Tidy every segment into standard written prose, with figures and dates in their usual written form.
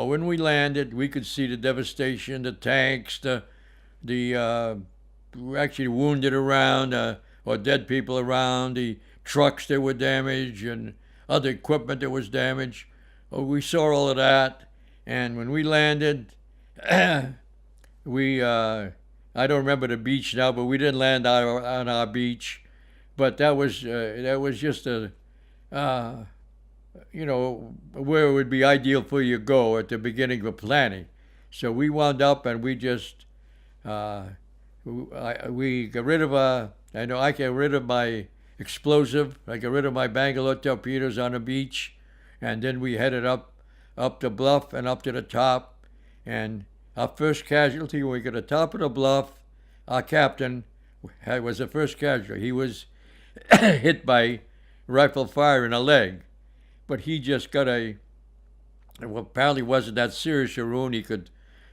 When we landed, we could see the devastation, the tanks, the actually wounded around, or dead people around, the trucks that were damaged, and other equipment that was damaged. We saw all of that, and when we landed, we I don't remember the beach now, but we didn't land on our beach. But that was just a uh, where it would be ideal for you to go at the beginning of planning. So we wound up and we just uh, we got rid of I know I got rid of my explosive. I got rid of my Bangalore torpedoes on the beach, and then we headed up the bluff and up to the top. And our first casualty when we got to the top of the bluff, our captain was the first casualty. He was hit by rifle fire in the leg, but he just got well, apparently wasn't that serious a wound.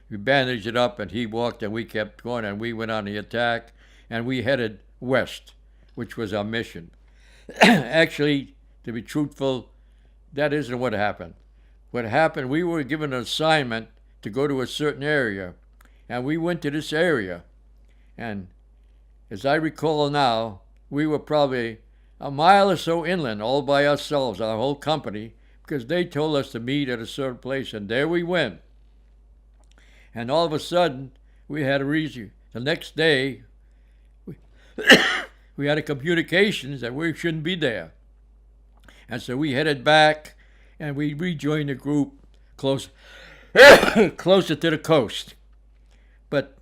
We bandaged it up and he walked and we kept going and we went on the attack and we headed west, which was our mission. Actually, to be truthful, that isn't what happened. What happened, we were given an assignment to go to a certain area, and we went to this area. And as I recall now, we were probably a mile or so inland all by ourselves, our whole company, because they told us to meet at a certain place, and there we went. And all of a sudden, we had a reason. The next day, we, we had a communications that we shouldn't be there. And so we headed back, and we rejoined the group closer to the coast. But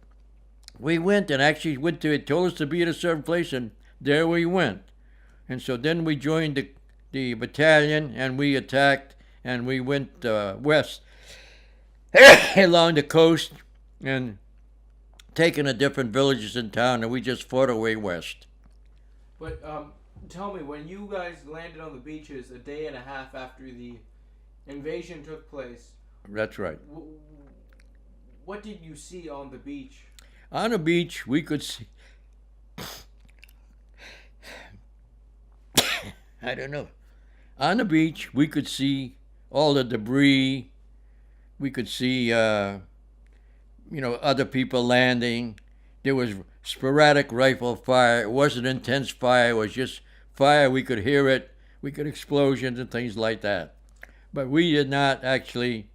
we went and actually went to it, told us to be at a certain place, and there we went. And so then we joined the battalion and we attacked and we went west along the coast and taken the different villages in town, and we just fought our way west. But tell me, when you guys landed on the beaches a day and a half after the invasion took place, That's right. What did you see on the beach? On the beach, we could see. I don't know. On the beach, we could see all the debris. We could see, other people landing. There was sporadic rifle fire. It wasn't intense fire. It was just fire. We could hear it. We could explosions and things like that. But we did not actually,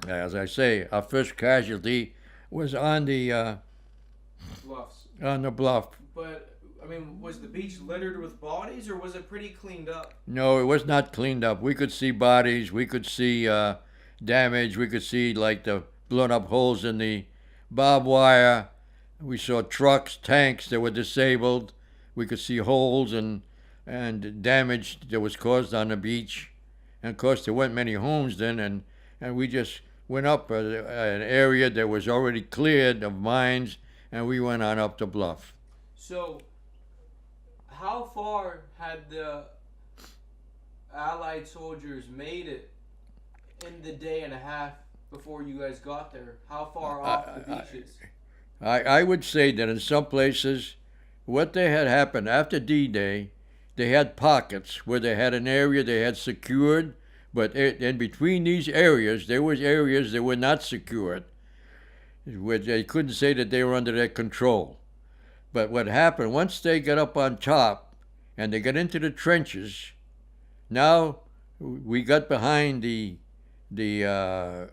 as I say, our first casualty was on the Bluffs. on the bluff. But I mean, was the beach littered with bodies, or was it pretty cleaned up? No, it was not cleaned up. We could see bodies. We could see damage. We could see like the blown up holes in the barbed wire. We saw trucks, tanks that were disabled. We could see holes and damage that was caused on the beach. And of course, there weren't many homes then, and we just went up an area that was already cleared of mines, and we went on up the bluff. So, how far had the Allied soldiers made it in the day and a half before you guys got there? How far off the beaches? I would say that in some places, what they had happened after D-Day, they had pockets where they had an area they had secured, but in between these areas, there was areas that were not secured, where they couldn't say that they were under their control. But what happened, once they got up on top and they got into the trenches, now we got behind the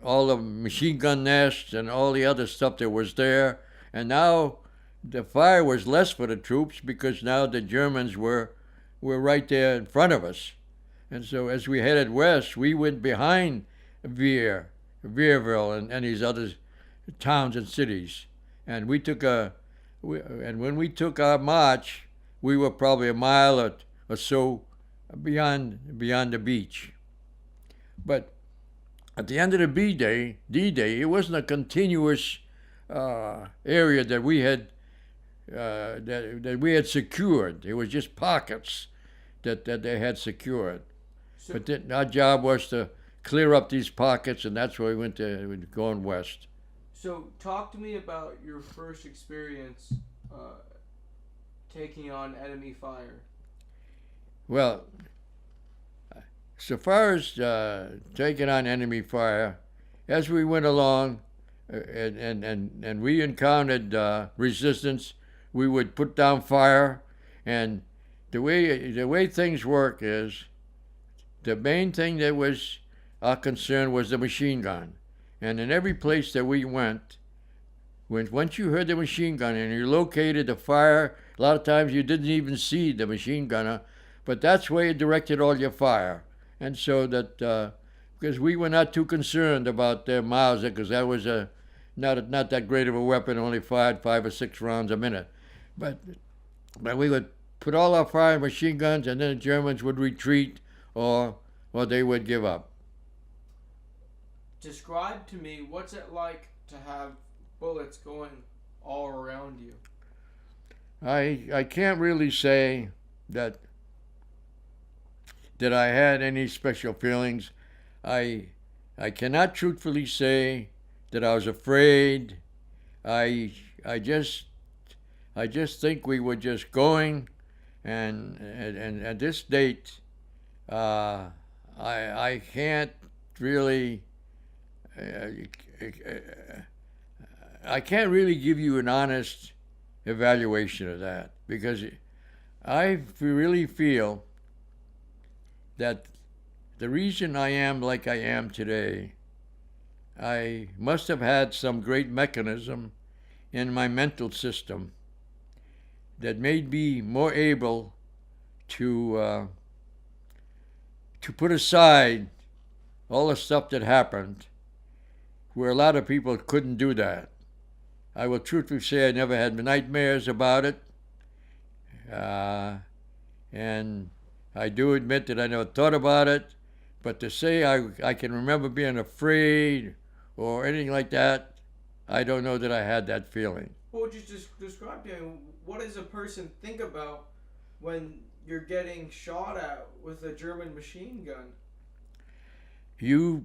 all the machine gun nests and all the other stuff that was there, and now the fire was less for the troops because now the Germans were right there in front of us. And so as we headed west, we went behind Vierville, and these other towns and cities. And and when we took our march, we were probably a mile or so beyond the beach. But at the end of the D-Day, it wasn't a continuous area that we had that we had secured. It was just pockets that they had secured. So, But then our job was to clear up these pockets, and that's where we went to going west. so talk to me about your first experience taking on enemy fire. Well, so far as taking on enemy fire, as we went along, and we encountered resistance, we would put down fire, and the way things work is the main thing that was our concern was the machine gun, and in every place that we went, once you heard the machine gun and you located the fire, a lot of times you didn't even see the machine gunner, but that's where you directed all your fire. And so that, because we were not too concerned about their Mauser, because that was not that great of a weapon, only fired 5 or 6 rounds a minute. But we would put all our fire in machine guns, and then the Germans would retreat, or they would give up. Describe to me what's it like to have bullets going all around you. I can't really say that I had any special feelings. I cannot truthfully say that I was afraid. I just think we were just going, and at this date, I can't really. I can't really give you an honest evaluation of that, because I really feel that the reason I am like I am today, I must have had some great mechanism in my mental system that made me more able to put aside all the stuff that happened, where a lot of people couldn't do that. I will truthfully say I never had nightmares about it, and I do admit that I never thought about it, but to say I can remember being afraid or anything like that, I don't know that I had that feeling. What would you just describe to me? What does a person think about when you're getting shot at with a German machine gun? You're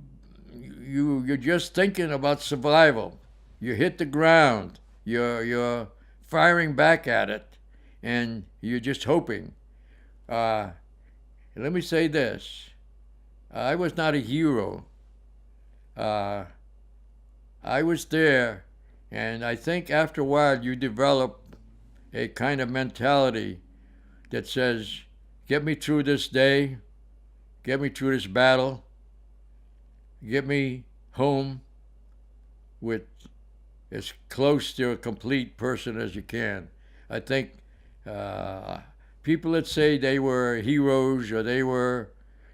just thinking about survival. You hit the ground. You're firing back at it, and you're just hoping. Let me say this: I was not a hero. I was there, and I think after a while you develop a kind of mentality that says, "Get me through this day, get me through this battle, get me home with as close to a complete person as you can." I think people that say they were heroes or they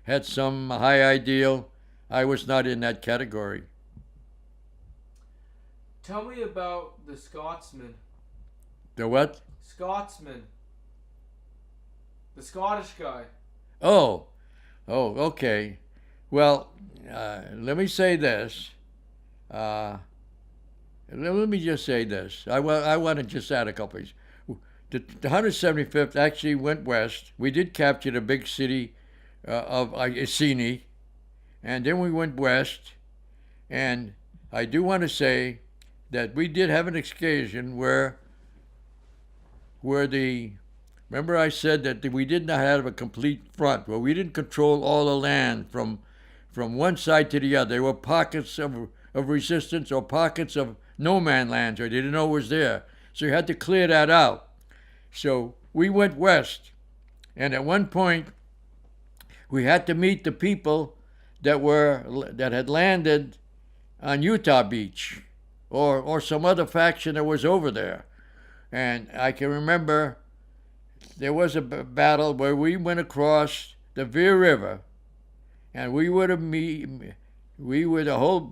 had some high ideal, I was not in that category. Tell me about the Scotsman. The what? Scotsman. The Scottish guy. Oh, okay. Well, let me say this. Let me just say this. I want to just add a couple things. The 175th actually went west. We did capture the big city of Iceni, and then we went west. And I do want to say that we did have an excursion where remember I said that we did not have a complete front, where we didn't control all the land from one side to the other. There were pockets of resistance or pockets of no man land, or they didn't know it was there. So you had to clear that out. So we went west, and at one point we had to meet the people that had landed on Utah Beach, or some other faction that was over there. And I can remember there was a battle where we went across the Veer River, and we were the whole.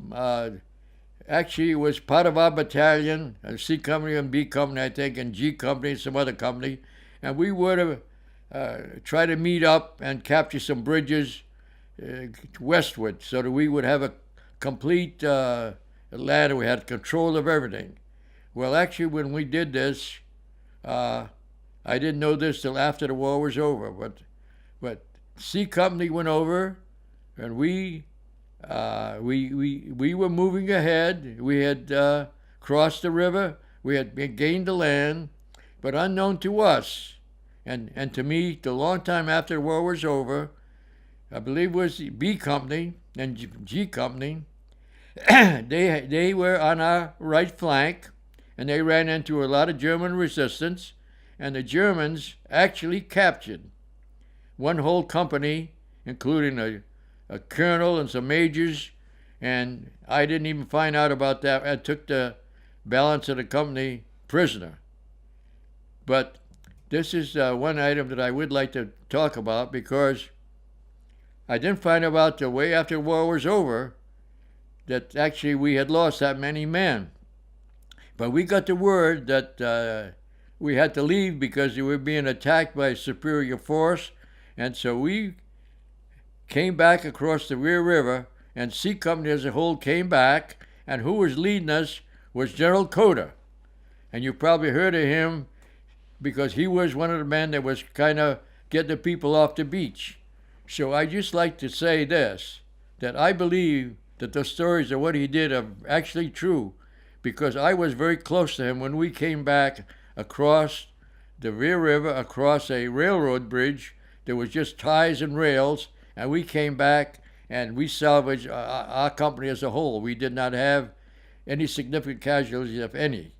Actually, it was part of our battalion, C Company and B Company, I think, and G Company and some other company, and we were to try to meet up and capture some bridges westward, so that we would have a complete land. We had control of everything. Well, actually, when we did this, I didn't know this till after the war was over, but C Company went over, and we were moving ahead. We had crossed the river. We had gained the land, but unknown to us, and to me, the long time after the war was over, I believe it was the B Company and G Company. They were on our right flank, and they ran into a lot of German resistance, and the Germans actually captured one whole company, including a colonel and some majors, and I didn't even find out about that. I took the balance of the company prisoner. But this is one item that I would like to talk about, because I didn't find out the way after the war was over that actually we had lost that many men. But we got the word that we had to leave because we were being attacked by a superior force, and so we came back across the Rear River, and C Company as a whole came back, and who was leading us was General Coda. And you probably heard of him because he was one of the men that was kind of getting the people off the beach. So I just like to say this, that I believe that the stories of what he did are actually true, because I was very close to him when we came back across the Rear River, across a railroad bridge. There was just ties and rails, and we came back and we salvaged our company as a whole. We did not have any significant casualties, if any.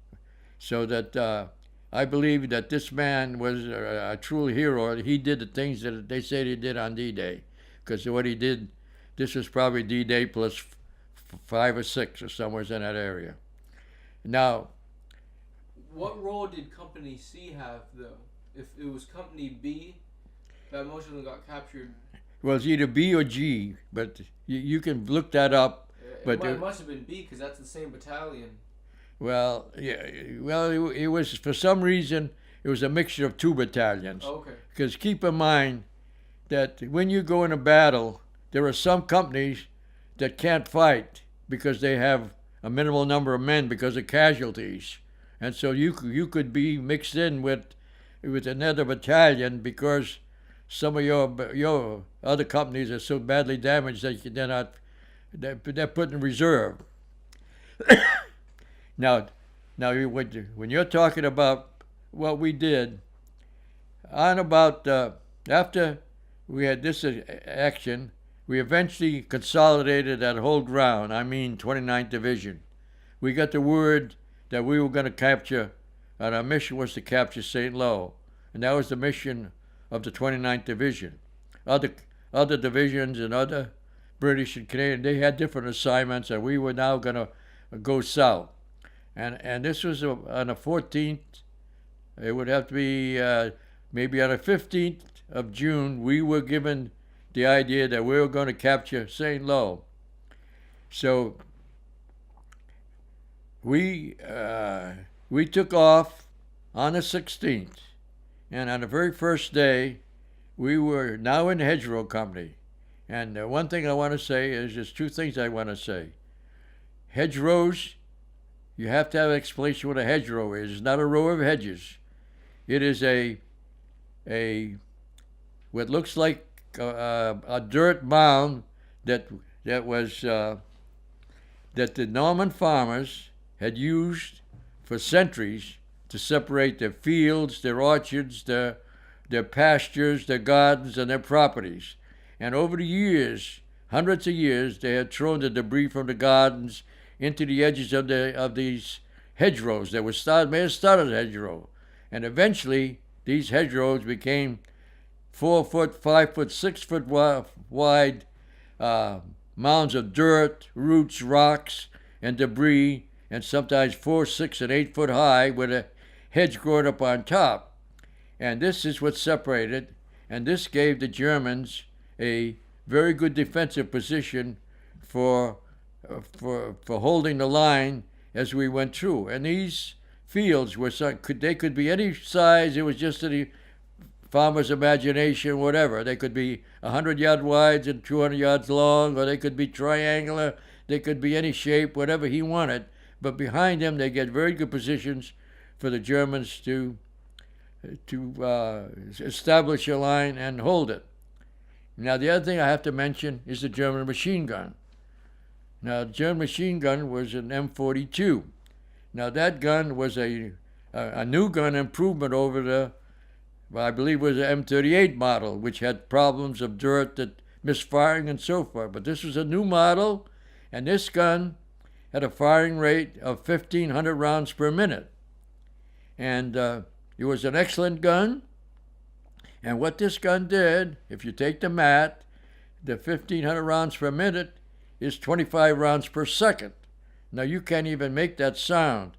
So that I believe that this man was a true hero. He did the things that they said he did on D-Day, because what he did, this was probably D-Day plus 5 or 6 or somewhere in that area. Now, what role did Company C have, though? If it was Company B that most of them got captured, well, it's either B or G, but you can look that up. But it must have been B, because that's the same battalion. Well, yeah. Well, it was, for some reason, it was a mixture of 2 battalions. Okay. Because keep in mind that when you go in a battle, there are some companies that can't fight because they have a minimal number of men because of casualties, and so you could be mixed in with another battalion because some of your other companies are so badly damaged that they're put in reserve. Now, when you're talking about what we did, on about after we had this action, we eventually consolidated that whole ground. I mean, 29th Division. We got the word that we were going to capture, and our mission was to capture St. Lo, and that was the mission of the 29th Division. Other divisions and other British and Canadian, they had different assignments, and we were now going to go south. And this was on the 14th. It would have to be maybe on the 15th of June. We were given the idea that we were going to capture St. Lo. So we took off on the 16th, and on the very first day, we were now in the Hedgerow Company. And one thing I want to say is, there's 2 things I want to say. Hedgerows, you have to have an explanation what a hedgerow is. It's not a row of hedges. It is what looks like a dirt mound that the Norman farmers had used for centuries to separate their fields, their orchards, their pastures, their gardens, and their properties. And over the years, hundreds of years, they had thrown the debris from the gardens into the edges of these hedgerows that may have started a hedgerow. And eventually, these hedgerows became 4 foot, 5 foot, 6 foot wide mounds of dirt, roots, rocks, and debris, and sometimes 4, 6, and 8 foot high with a hedge growing up on top. And this is what separated, and this gave the Germans a very good defensive position for holding the line as we went through. And these fields they could be any size. It was just the farmer's imagination, whatever. They could be 100 yards wide and 200 yards long, or they could be triangular. They could be any shape, whatever he wanted. But behind him, they get very good positions for the Germans to establish a line and hold it. Now, the other thing I have to mention is the German machine gun. Now, the German machine gun was an M42. Now, that gun was a new gun improvement over I believe it was an M38 model, which had problems of dirt that misfiring and so forth. But this was a new model, and this gun had a firing rate of 1,500 rounds per minute. And it was an excellent gun. And what this gun did, if you take the math, the 1,500 rounds per minute is 25 rounds per second. Now you can't even make that sound.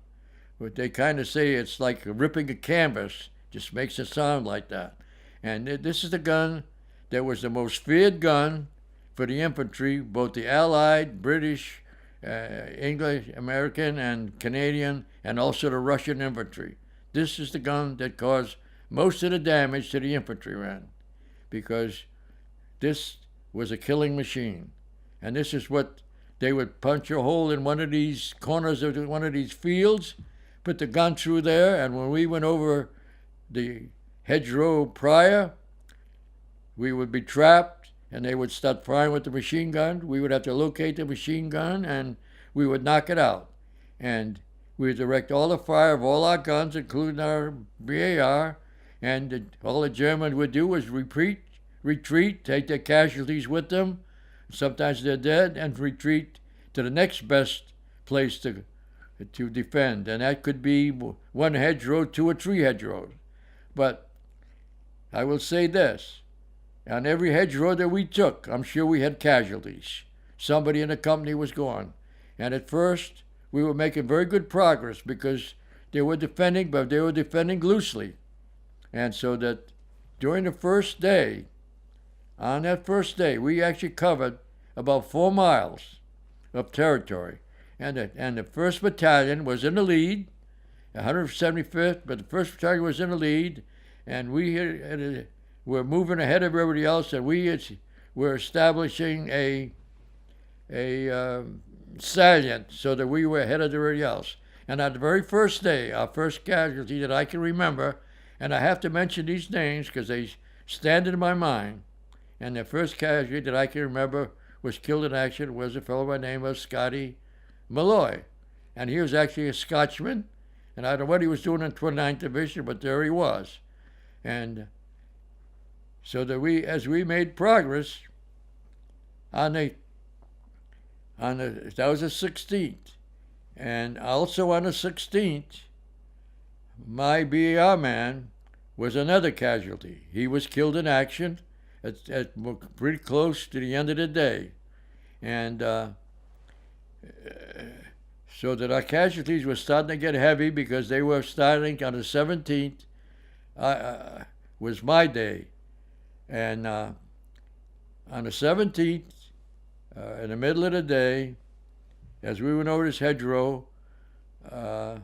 But they kind of say it's like ripping a canvas, just makes it sound like that. And this is the gun that was the most feared gun for the infantry, both the Allied, British, English, American, and Canadian, and also the Russian infantry. This is the gun that caused most of the damage to the infantrymen, because this was a killing machine. And this is what they would punch a hole in one of these corners of one of these fields, put the gun through there, and when we went over the hedgerow prior, we would be trapped, and they would start firing with the machine gun. We would have to locate the machine gun, and we would knock it out. And we would direct all the fire of all our guns, including our BAR, and all the Germans would do was retreat, take their casualties with them. Sometimes they're dead, and retreat to the next best place to defend. And that could be one hedgerow, 2 or 3 hedgerows. But I will say this, on every hedgerow that we took, I'm sure we had casualties. Somebody in the company was gone. And at first, we were making very good progress because they were defending, but they were defending loosely. And so that during the first day, on that first day, we actually covered about 4 miles of territory. And the 1st Battalion was in the lead, 175th, but the 1st Battalion was in the lead, and we were moving ahead of everybody else, and we were establishing a salient so that we were ahead of everybody else. And on the very first day, our first casualty that I can remember, and I have to mention these names because they stand in my mind, and the first casualty that I can remember was killed in action was a fellow by the name of Scotty Malloy. And he was actually a Scotchman, and I don't know what he was doing in 29th Division, but there he was. And so that as we made progress that was the 16th. And also on the 16th, my BAR man was another casualty. He was killed in action at pretty close to the end of the day. And so that our casualties were starting to get heavy because they were starting on the 17th, was my day. And on the 17th, in the middle of the day, as we went over this hedgerow, the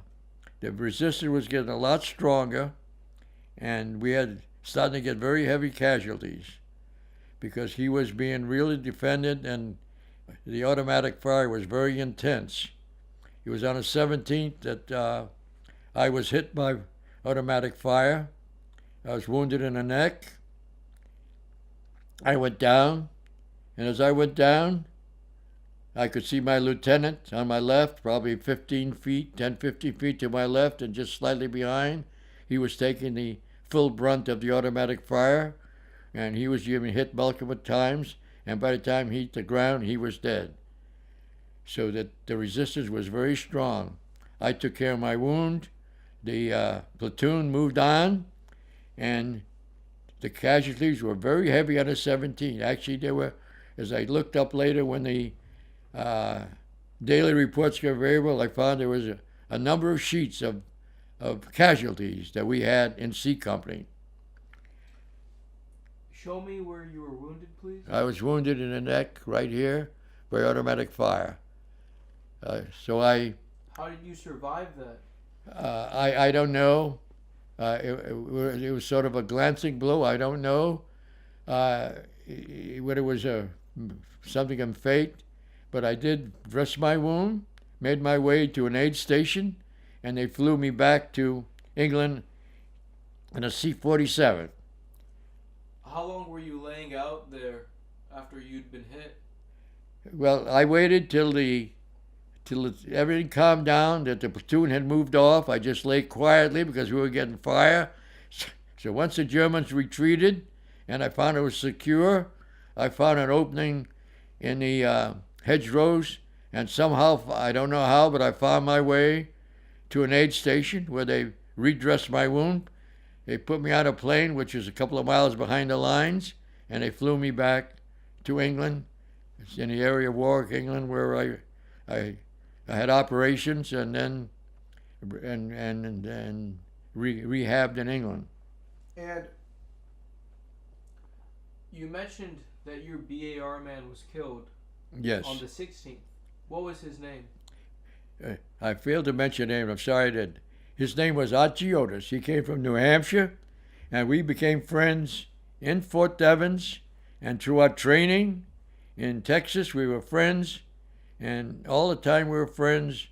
resistance was getting a lot stronger, and we had starting to get very heavy casualties because he was being really defended, and the automatic fire was very intense. It was on the 17th that I was hit by automatic fire. I was wounded in the neck. I went down, and as I went down, I could see my lieutenant on my left, probably 15 feet to my left, and just slightly behind. He was taking the full brunt of the automatic fire, and he was getting hit multiple times, and by the time he hit the ground, he was dead. So that the resistance was very strong. I took care of my wound. The platoon moved on, and the casualties were very heavy on the 17th. Actually, they were, as I looked up later when the daily reports got available, I found there was a number of sheets of casualties that we had in C Company. Show me where you were wounded, please. I was wounded in the neck right here by automatic fire. So How did you survive that? I don't know. It was sort of a glancing blow. I don't know whether it was something of fate, but I did dress my wound, made my way to an aid station, and they flew me back to England in a C-47. How long were you laying out there after you'd been hit? Well, I waited till everything calmed down, that the platoon had moved off. I just lay quietly because we were getting fire. So once the Germans retreated and I found it was secure, I found an opening in the hedgerows, and somehow, I don't know how, but I found my way to an aid station where they redressed my wound. They put me on a plane, which is a couple of miles behind the lines, and they flew me back to England. It's in the area of Warwick, England, where I had operations and then rehabbed in England. And you mentioned that your BAR man was killed Yes. on the 16th. What was his name? I failed to mention him. I'm sorry that his name was Otis. He came from New Hampshire, and we became friends in Fort Devens, and through our training in Texas, we were friends, and all the time we were friends.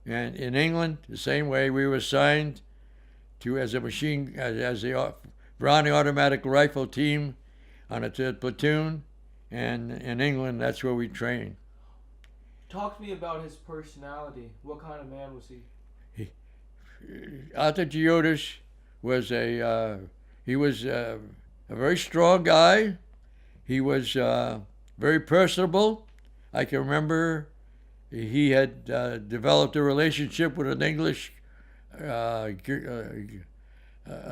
And in England, the same way, we were assigned to as the Browning automatic rifle team on a platoon, and in England, that's where we trained. Talk to me about his personality. What kind of man was he? Otis was he was a very strong guy. He was very personable. I can remember he had developed a relationship with an English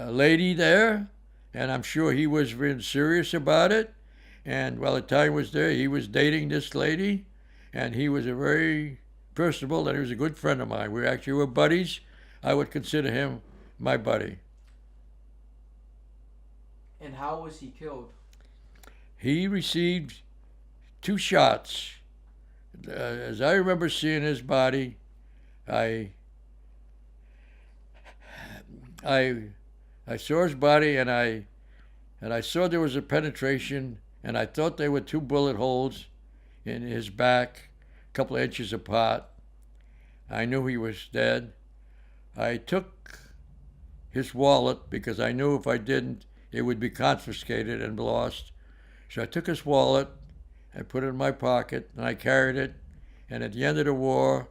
lady there, and I'm sure he was very serious about it. And while the time was there, he was dating this lady, and he was a very personable, and he was a good friend of mine. We actually were buddies. I would consider him my buddy. And how was he killed? He received 2 shots. As I remember seeing his body, I saw his body, and I saw there was a penetration, and I thought there were 2 bullet holes in his back, a couple of inches apart. I knew he was dead. I took his wallet because I knew if I didn't, it would be confiscated and lost. So I took his wallet, I put it in my pocket, and I carried it. And at the end of the war,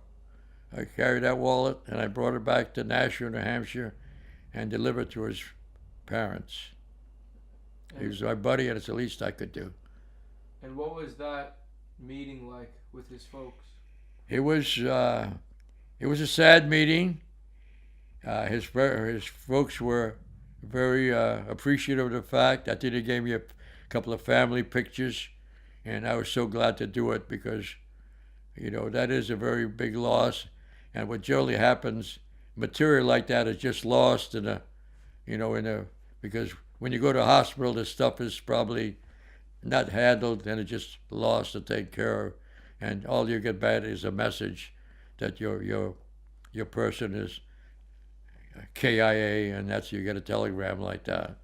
I carried that wallet, and I brought it back to Nashua, New Hampshire, and delivered it to his parents. He was my buddy, and it's the least I could do. And what was that meeting like with his folks? It was a sad meeting. His folks were very appreciative of the fact. I think they gave me a couple of family pictures, and I was so glad to do it because, that is a very big loss. And what generally happens, material like that is just lost because when you go to a hospital, the stuff is probably not handled and it's just lost to take care of, and all you get back is a message that your person is KIA, and you get a telegram like that.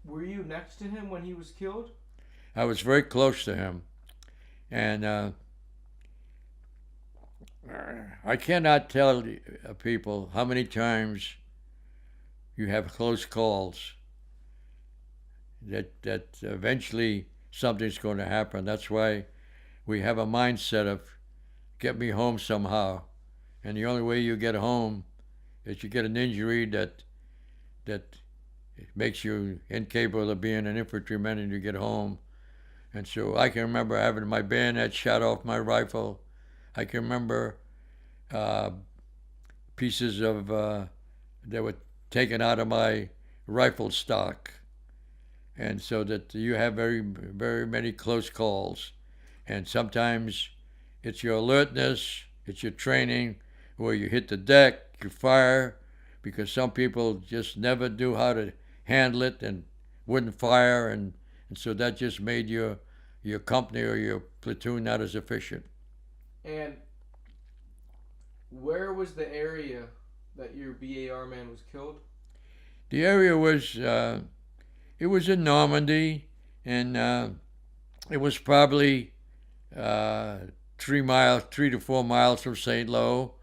Were you next to him when he was killed? I was very close to him, and I cannot tell people how many times you have close calls that eventually something's going to happen. That's why we have a mindset of get me home somehow, and the only way you get home is you get an injury that makes you incapable of being an infantryman, and you get home. And so I can remember having my bayonet shot off my rifle. I can remember pieces of that were taken out of my rifle stock. And so that you have very, very many close calls. And sometimes it's your alertness, it's your training, where you hit the deck, you fire, because some people just never knew how to handle it and wouldn't fire, and so that just made your company or your platoon not as efficient. And where was the area that your BAR man was killed? The area was it was in Normandy, and it was probably 3 to 4 miles from St. Lo.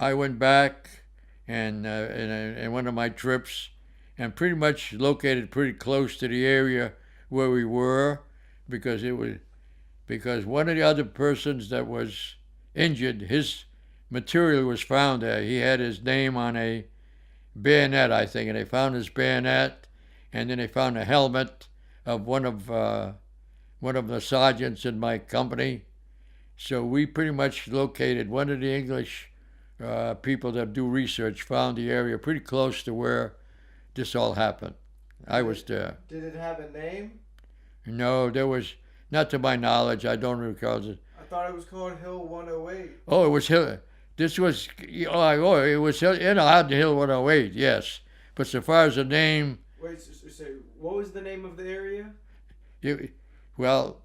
I went back and in one of my trips, and pretty much located pretty close to the area where we were, because one of the other persons that was injured, his material was found there. He had his name on a bayonet, I think, and they found his bayonet, and then they found a helmet of one of one of the sergeants in my company. So we pretty much located one of the English people that do research, found the area pretty close to where this all happened. I was there. Did it have a name? No, there was, not to my knowledge, I don't recall it. I thought it was called Hill 108. Oh, it was Hill. This was, it was in Hill 108, yes. But so far as the name. Wait, so what was the name of the area? Well,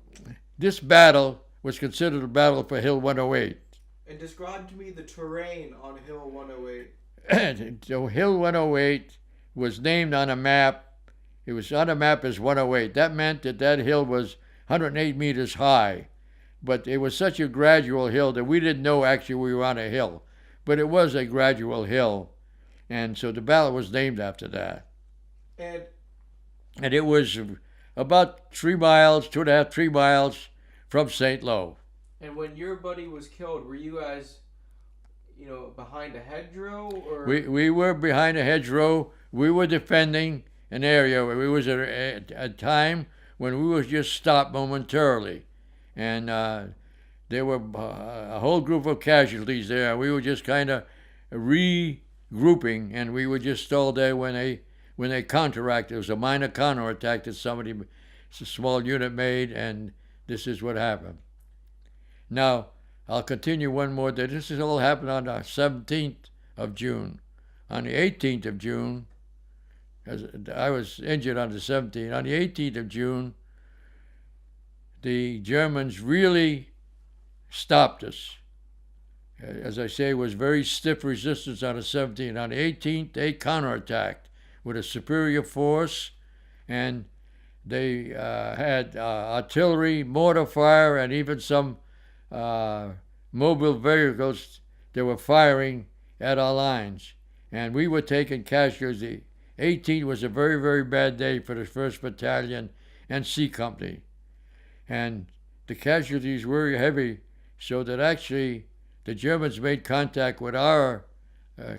this battle was considered a battle for Hill 108. And describe to me the terrain on Hill 108. So Hill 108 was named on a map. It was on a map as 108. That meant that that hill was 108 meters high. But it was such a gradual hill that we didn't know actually we were on a hill. But it was a gradual hill. And so the battle was named after that. And it was about 3 miles, 2.5, 3 miles from St. Lo. And when your buddy was killed, were you guys, behind a hedgerow? Or? We were behind a hedgerow. We were defending an area where we was at a time when we was just stopped momentarily. And there were a whole group of casualties there. We were just kind of regrouping, and we were just stalled there when they counteracted. It was a minor counterattack that a small unit made, and this is what happened. Now, I'll continue one more day. This has all happened on the 17th of June. On the 18th of June, as I was injured on the 17th, on the 18th of June, the Germans really stopped us. As I say, it was very stiff resistance on the 17th. On the 18th, they counterattacked with a superior force, and they had artillery, mortar fire, and even some mobile vehicles that were firing at our lines. And we were taking casualties. 18 was a very, very bad day for the 1st Battalion and C Company. And the casualties were heavy, so that actually the Germans made contact with our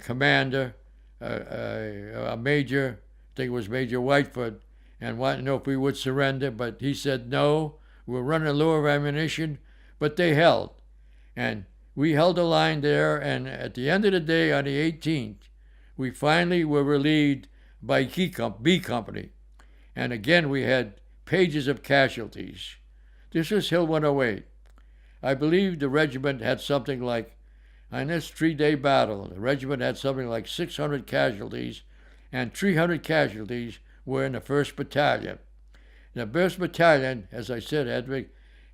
commander, a major, I think it was Major Whitefoot, and wanted to know if we would surrender, but he said no, we're running low of ammunition, but they held. And we held the line there, and at the end of the day, on the 18th, we finally were relieved by B Company. And again, we had pages of casualties. This was Hill 108. I believe the regiment had something like, on this 3-day battle, the regiment had something like 600 casualties, and 300 casualties were in the 1st Battalion. The 1st Battalion, as I said,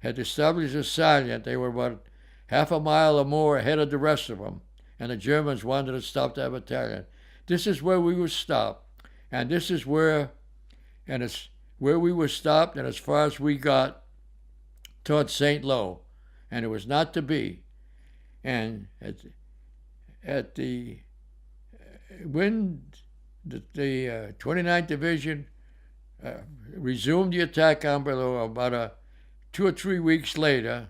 had established a salient. They were about half a mile or more ahead of the rest of them, and the Germans wanted to stop that battalion. This is where we were stopped, and this is where we were stopped, and as far as we got towards St. Lo, and it was not to be. And when the 29th Division resumed the attack on below, about 2 or 3 weeks later,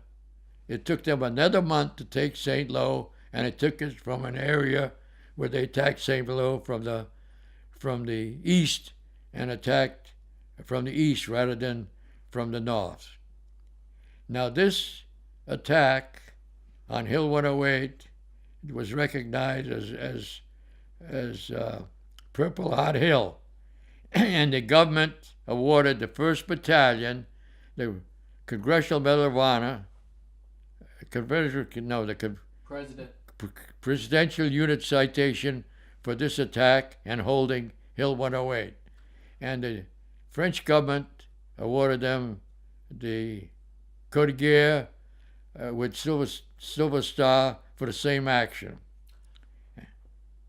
it took them another month to take St. Lo, and it took us from an area where they attacked St. Lo from the east, and attacked from the east rather than from the north. Now this attack on Hill 108 was recognized as Purple Heart Hill, and the government awarded the 1st Battalion the Congressional Medal of Honor, Presidential Unit Citation for this attack and holding Hill 108. And the French government awarded them the Croix de Guerre with Silver Star for the same action.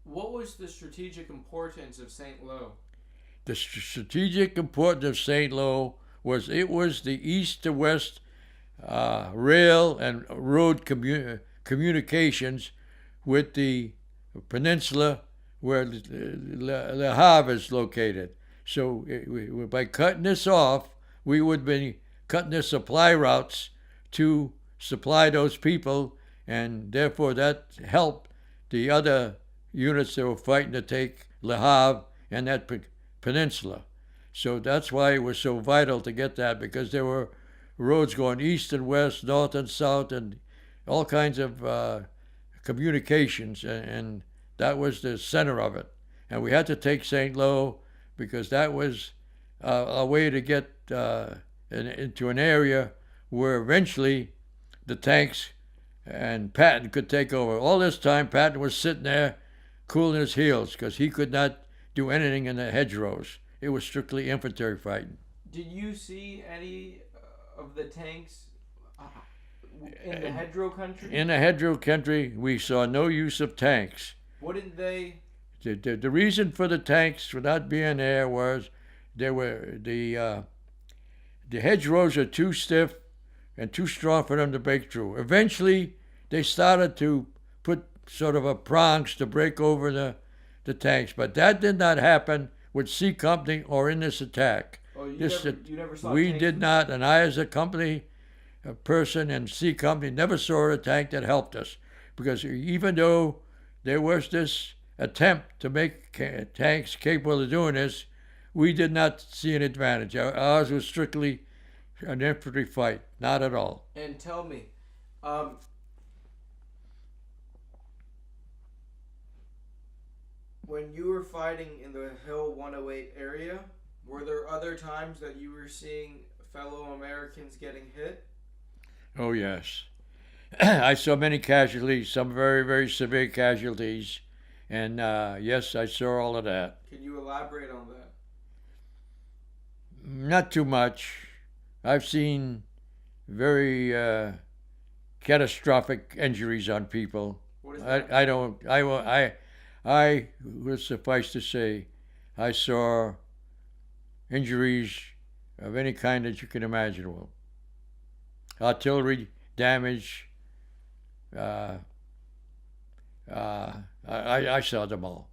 What was the strategic importance of St. Lo? The strategic importance of St. Lo was it was the east to west rail and road communications with the peninsula where Le Havre is located. So by cutting this off, we would be cutting the supply routes to supply those people, and therefore that helped the other units that were fighting to take Le Havre and that peninsula. So that's why it was so vital to get that, because there were roads going east and west, north and south, and all kinds of communications, and that was the center of it. And we had to take St. Lo because that was a way to get into an area where eventually the tanks and Patton could take over. All this time, Patton was sitting there cooling his heels because he could not do anything in the hedgerows. It was strictly infantry fighting. Did you see any of the tanks in the hedgerow country? In the hedgerow country, we saw no use of tanks. Wouldn't they? The reason for the tanks for not being there was the hedgerows are too stiff and too strong for them to break through. Eventually, they started to put sort of a prongs to break over the tanks, but that did not happen with C Company or in this attack. Oh, you never saw We tanks did not, and I, as a company person and C Company, never saw a tank that helped us, because even though there was this attempt to make tanks capable of doing this, we did not see an advantage. Ours was strictly an infantry fight, not at all. And tell me, when you were fighting in the Hill 108 area, were there other times that you were seeing fellow Americans getting hit? Oh, yes. I saw many casualties, some very, very severe casualties, and yes, I saw all of that. Can you elaborate on that? Not too much. I've seen very catastrophic injuries on people. What is that? I will suffice to say, I saw injuries of any kind that you can imagine. Artillery damage. I saw them all.